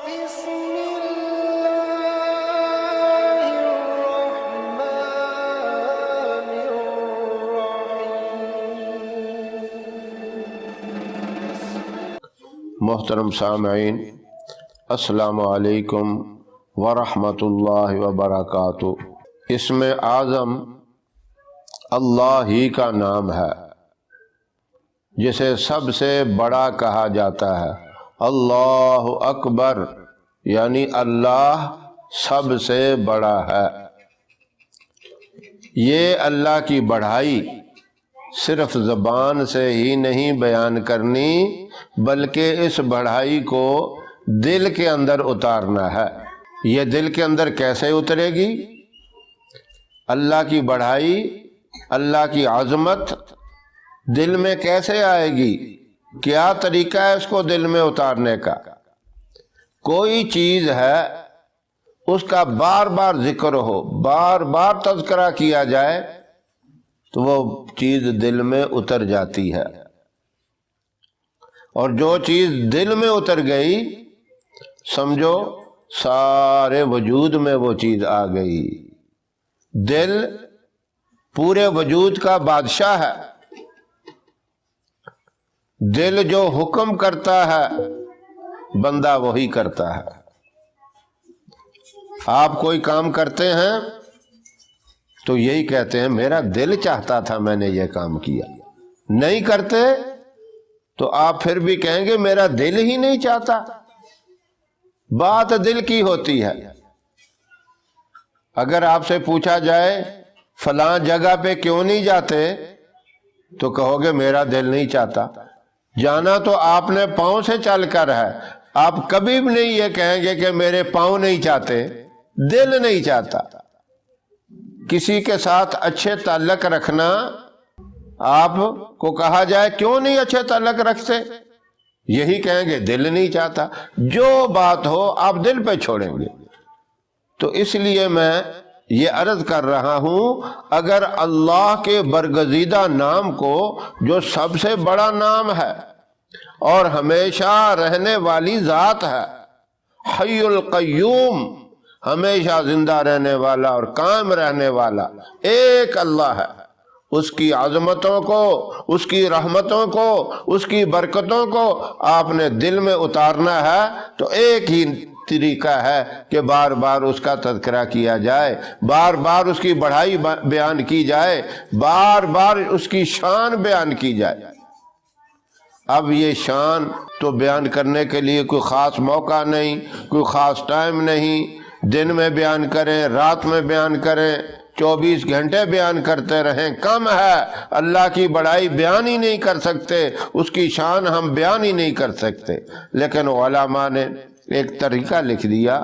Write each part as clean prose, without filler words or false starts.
بسم الله الرحمن الرحيم۔ محترم سامعین، السلام علیکم ورحمۃ اللہ وبرکاتہ۔ اسم اعظم اللہ ہی کا نام ہے جسے سب سے بڑا کہا جاتا ہے۔ اللہ اکبر یعنی اللہ سب سے بڑا ہے۔ یہ اللہ کی بڑائی صرف زبان سے ہی نہیں بیان کرنی، بلکہ اس بڑائی کو دل کے اندر اتارنا ہے۔ یہ دل کے اندر کیسے اترے گی؟ اللہ کی بڑائی، اللہ کی عظمت دل میں کیسے آئے گی؟ کیا طریقہ ہے اس کو دل میں اتارنے کا؟ کوئی چیز ہے اس کا بار بار ذکر ہو، بار بار تذکرہ کیا جائے تو وہ چیز دل میں اتر جاتی ہے، اور جو چیز دل میں اتر گئی سمجھو سارے وجود میں وہ چیز آ گئی۔ دل پورے وجود کا بادشاہ ہے۔ دل جو حکم کرتا ہے بندہ وہی کرتا ہے۔ آپ کوئی کام کرتے ہیں تو یہی کہتے ہیں میرا دل چاہتا تھا میں نے یہ کام کیا، نہیں کرتے تو آپ پھر بھی کہیں گے میرا دل ہی نہیں چاہتا۔ بات دل کی ہوتی ہے۔ اگر آپ سے پوچھا جائے فلاں جگہ پہ کیوں نہیں جاتے تو کہو گے میرا دل نہیں چاہتا۔ جانا تو آپ نے پاؤں سے چل کر ہے، آپ کبھی بھی نہیں یہ کہیں گے کہ میرے پاؤں نہیں چاہتے، دل نہیں چاہتا۔ کسی کے ساتھ اچھے تعلق رکھنا، آپ کو کہا جائے کیوں نہیں اچھے تعلق رکھتے، یہی کہیں گے دل نہیں چاہتا۔ جو بات ہو آپ دل پہ چھوڑیں گے۔ تو اس لیے میں یہ عرض کر رہا ہوں، اگر اللہ کے برگزیدہ نام کو جو سب سے بڑا نام ہے اور ہمیشہ رہنے والی ذات ہے، حی القیوم، ہمیشہ زندہ رہنے والا اور قائم رہنے والا ایک اللہ ہے، اس کی عظمتوں کو، اس کی رحمتوں کو، اس کی برکتوں کو آپ نے دل میں اتارنا ہے تو ایک ہی طریقہ ہے کہ بار بار اس کا تذکرہ کیا جائے، بار بار اس کی بڑائی بیان کی جائے، بار بار اس کی شان بیان کی جائے۔ اب یہ شان تو بیان کرنے کے لیے کوئی خاص موقع نہیں، کوئی خاص ٹائم نہیں، دن میں بیان کریں، رات میں بیان کریں، 24 گھنٹے بیان کرتے رہیں، کم ہے۔ اللہ کی بڑائی بیان ہی نہیں کر سکتے، اس کی شان ہم بیان ہی نہیں کر سکتے۔ لیکن علماء نے ایک طریقہ لکھ دیا،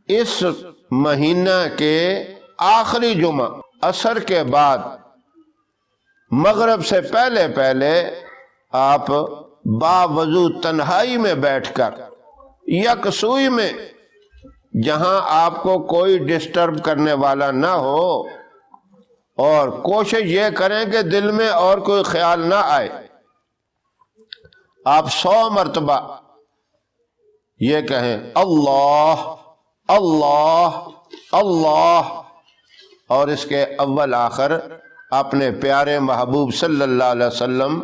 اس مہینہ کے آخری جمعہ عصر کے بعد مغرب سے پہلے پہلے آپ باوضو تنہائی میں بیٹھ کر یکسوئی میں، جہاں آپ کو کوئی ڈسٹرب کرنے والا نہ ہو، اور کوشش یہ کریں کہ دل میں اور کوئی خیال نہ آئے، آپ 100 مرتبہ یہ کہیں اللہ اللہ اللہ، اور اس کے اول آخر اپنے پیارے محبوب صلی اللہ علیہ وسلم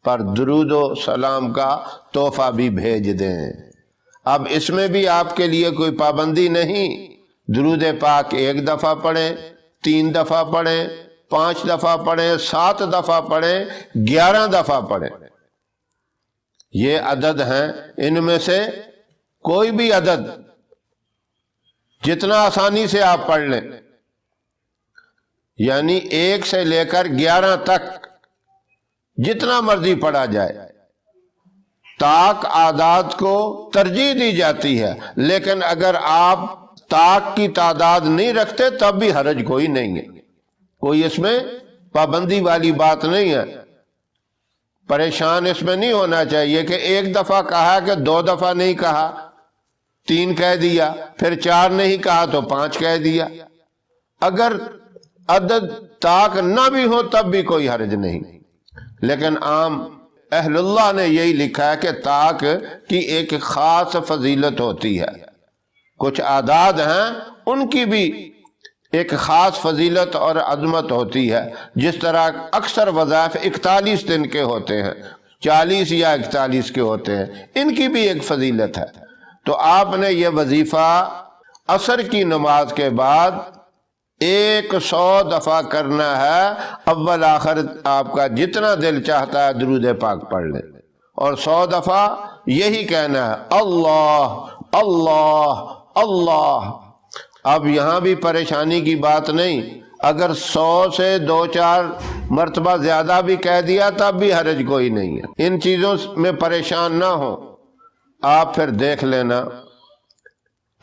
پر درود و سلام کا تحفہ بھی بھیج دیں۔ اب اس میں بھی آپ کے لیے کوئی پابندی نہیں، درود پاک 1 دفعہ پڑھیں، 3 دفعہ پڑھیں، 5 دفعہ پڑھیں، 7 دفعہ پڑھیں، 11 دفعہ پڑھیں، یہ عدد ہیں۔ ان میں سے کوئی بھی عدد جتنا آسانی سے آپ پڑھ لیں، یعنی 1 سے لے کر 11 تک جتنا مرضی پڑھا جائے۔ طاق اعداد کو ترجیح دی جاتی ہے، لیکن اگر آپ طاق کی تعداد نہیں رکھتے تب بھی حرج کوئی نہیں ہے، کوئی اس میں پابندی والی بات نہیں ہے۔ پریشان اس میں نہیں ہونا چاہیے کہ 1 دفعہ کہا کہ 2 دفعہ نہیں کہا، 3 کہہ دیا، پھر 4 نہیں کہا تو 5 کہہ دیا۔ اگر عدد طاق نہ بھی ہو تب بھی کوئی حرج نہیں، لیکن عام اہل اللہ نے یہی لکھا ہے کہ طاق کی ایک خاص فضیلت ہوتی ہے، کچھ اعداد ہیں ان کی بھی ایک خاص فضیلت اور عظمت ہوتی ہے، جس طرح اکثر وظائف 41 دن کے ہوتے ہیں، 40 یا 41 کے ہوتے ہیں، ان کی بھی ایک فضیلت ہے۔ تو آپ نے یہ وظیفہ عصر کی نماز کے بعد 100 دفعہ کرنا ہے، اول آخر آپ کا جتنا دل چاہتا ہے درود پاک پڑھ لیں، اور 100 دفعہ یہی کہنا ہے اللہ اللہ اللہ۔ اب یہاں بھی پریشانی کی بات نہیں، اگر 100 سے 2-4 مرتبہ زیادہ بھی کہہ دیا تب بھی حرج کوئی نہیں ہے، ان چیزوں میں پریشان نہ ہو۔ آپ پھر دیکھ لینا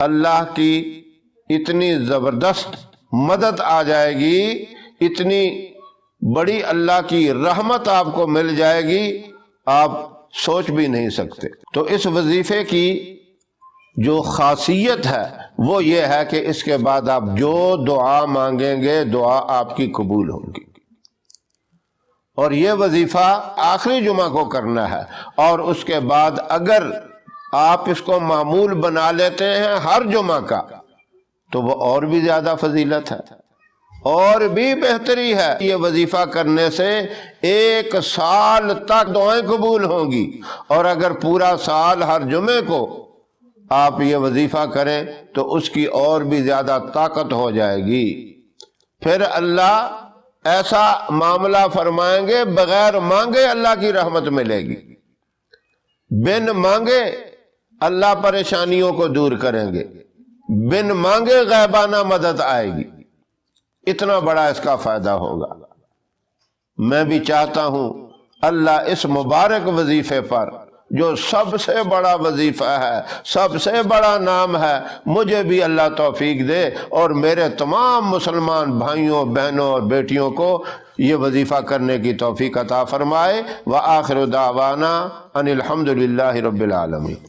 اللہ کی اتنی زبردست مدد آ جائے گی، اتنی بڑی اللہ کی رحمت آپ کو مل جائے گی، آپ سوچ بھی نہیں سکتے۔ تو اس وظیفے کی جو خاصیت ہے وہ یہ ہے کہ اس کے بعد آپ جو دعا مانگیں گے دعا آپ کی قبول ہوگی، اور یہ وظیفہ آخری جمعہ کو کرنا ہے، اور اس کے بعد اگر آپ اس کو معمول بنا لیتے ہیں ہر جمعہ کا تو وہ اور بھی زیادہ فضیلت ہے، اور بھی بہتری ہے۔ یہ وظیفہ کرنے سے 1 سال تک دعائیں قبول ہوں گی، اور اگر پورا سال ہر جمعے کو آپ یہ وظیفہ کریں تو اس کی اور بھی زیادہ طاقت ہو جائے گی۔ پھر اللہ ایسا معاملہ فرمائیں گے، بغیر مانگے اللہ کی رحمت ملے گی، بن مانگے اللہ پریشانیوں کو دور کریں گے، بن مانگے غیبانہ مدد آئے گی۔ اتنا بڑا اس کا فائدہ ہوگا۔ میں بھی چاہتا ہوں اللہ اس مبارک وظیفے پر جو سب سے بڑا وظیفہ ہے، سب سے بڑا نام ہے، مجھے بھی اللہ توفیق دے اور میرے تمام مسلمان بھائیوں بہنوں اور بیٹیوں کو یہ وظیفہ کرنے کی توفیق عطا فرمائے۔ وآخر دعوانا ان الحمد للہ رب العالمین۔